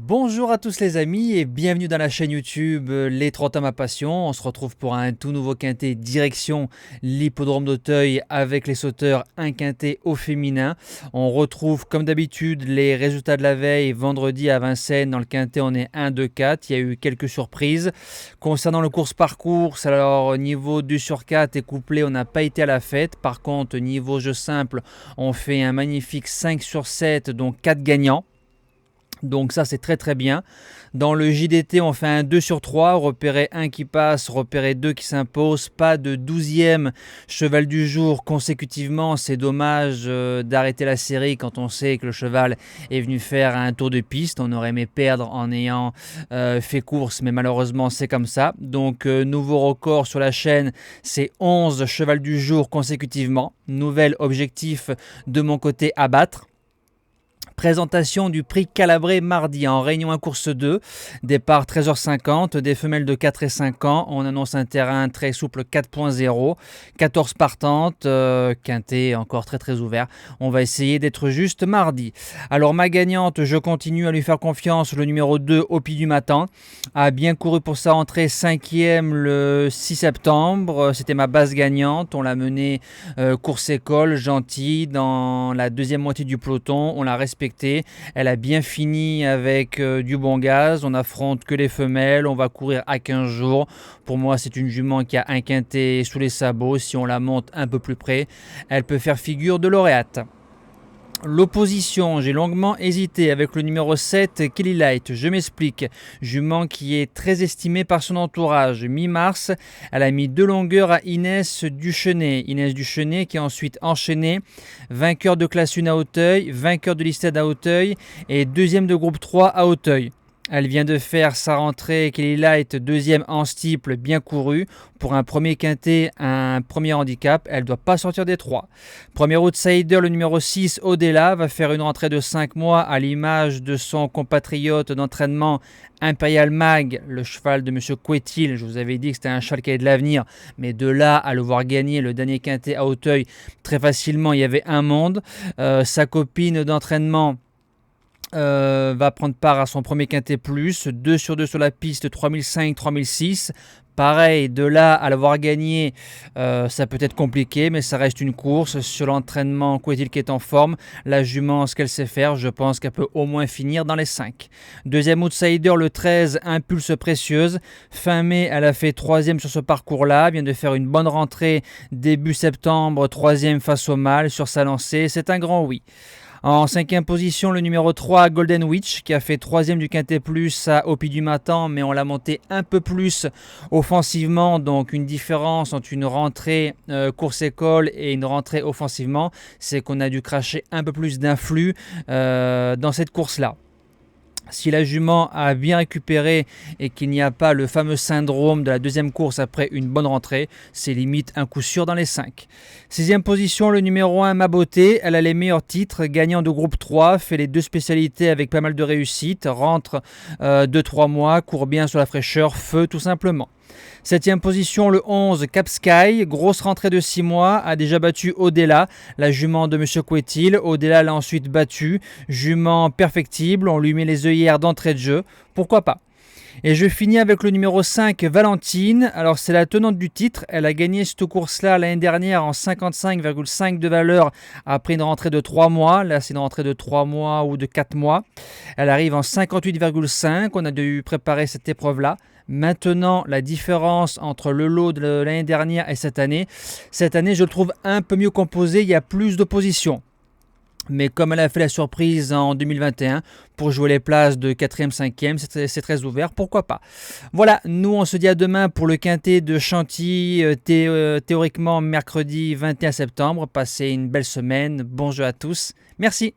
Bonjour à tous les amis et bienvenue dans la chaîne YouTube Les Trottins ma passion. On se retrouve pour un tout nouveau quintet direction l'hippodrome d'Auteuil avec les sauteurs, un quintet au féminin. On retrouve comme d'habitude les résultats de la veille vendredi à Vincennes. Dans le quintet on est 1, 2, 4. Il y a eu quelques surprises. Concernant le course-par-course, alors niveau 2 sur 4 et couplet, on n'a pas été à la fête. Par contre niveau jeu simple, on fait un magnifique 5 sur 7, donc 4 gagnants. Donc ça c'est très bien. Dans le JDT on fait un 2 sur 3, repérer 1 qui passe, repérer 2 qui s'impose, pas de 12e cheval du jour consécutivement. C'est dommage d'arrêter la série quand on sait que le cheval est venu faire un tour de piste. On aurait aimé perdre en ayant fait course, mais malheureusement c'est comme ça. Donc nouveau record sur la chaîne, c'est 11 cheval du jour consécutivement. Nouvel objectif de mon côté à battre. Présentation du prix Calabré mardi en Réunion 1 course 2, départ 13h50, des femelles de 4 et 5 ans, on annonce un terrain très souple 4.0, 14 partantes, quintet encore très ouvert, on va essayer d'être juste mardi. Alors ma gagnante, je continue à lui faire confiance, le numéro 2 au pied du matin, a bien couru pour sa rentrée 5e le 6 septembre, c'était ma base gagnante, on l'a menée course école, gentille, dans la deuxième moitié du peloton, on l'a respectée. Elle a bien fini avec du bon gaz. On n'affronte que les femelles. On va courir à 15 jours. Pour moi, c'est une jument qui a un quintet sous les sabots. Si on la monte un peu plus près, elle peut faire figure de lauréate. L'opposition, j'ai longuement hésité avec le numéro 7, Kelly Light. Je m'explique. Jument qui est très estimée par son entourage. Mi-mars, elle a mis 2 longueurs à Inès Duchenet. Inès Duchenet qui a ensuite enchaîné vainqueur de classe 1 à Auteuil, vainqueur de Listed à Auteuil et deuxième de groupe 3 à Auteuil. Elle vient de faire sa rentrée, Kelly Light, deuxième en steeple, bien couru. Pour un premier quintet, un premier handicap, elle ne doit pas sortir des 3. Premier outsider, le numéro 6, Odella, va faire une rentrée de 5 mois à l'image de son compatriote d'entraînement Imperial Mag, le cheval de M. Quetil. Je vous avais dit que c'était un cheval qui avait de l'avenir, mais de là à le voir gagner le dernier quintet à Auteuil, très facilement, il y avait un monde. Sa copine d'entraînement va prendre part à son premier quintet plus, 2 sur 2 sur la piste, 3005, 3006. Pareil, de là à l'avoir gagné, ça peut être compliqué, mais ça reste une course. Sur l'entraînement, Quetil qui est en forme, la jument, ce qu'elle sait faire, je pense qu'elle peut au moins finir dans les 5. Deuxième outsider, le 13, Impulse Précieuse. Fin mai, elle a fait 3e sur ce parcours-là, vient de faire une bonne rentrée début septembre, 3e face au mâle sur sa lancée. C'est un grand oui. En 5e position, le numéro 3, Golden Witch, qui a fait 3e du Quintet Plus au Pied du Matin, mais on l'a monté un peu plus offensivement. Donc une différence entre une rentrée course-école et une rentrée offensivement, c'est qu'on a dû cracher un peu plus d'influx dans cette course-là. Si la jument a bien récupéré et qu'il n'y a pas le fameux syndrome de la deuxième course après une bonne rentrée, c'est limite un coup sûr dans les 5. 6e position, le numéro 1, Ma Beauté. Elle a les meilleurs titres, gagnant de groupe 3, fait les 2 spécialités avec pas mal de réussite, rentre 2-3 mois, court bien sur la fraîcheur, feu tout simplement. 7e position, le 11, Cap Sky, grosse rentrée de 6 mois, a déjà battu Odella, la jument de M. Quetil. Odella l'a ensuite battu, jument perfectible, on lui met les œillères d'entrée de jeu, pourquoi pas. Et je finis avec le numéro 5, Valentine. Alors c'est la tenante du titre, elle a gagné cette course-là l'année dernière en 55,5 de valeur après une rentrée de 3 mois. Là c'est une rentrée de 3 mois ou de 4 mois. Elle arrive en 58,5, on a dû préparer cette épreuve-là. Maintenant, la différence entre le lot de l'année dernière et cette année, je le trouve un peu mieux composé, il y a plus d'opposition. Mais comme elle a fait la surprise en 2021, pour jouer les places de 4e, 5e, c'est très ouvert, pourquoi pas. Voilà, nous on se dit à demain pour le quintet de Chantilly, théoriquement mercredi 21 septembre. Passez une belle semaine, bon jeu à tous, merci.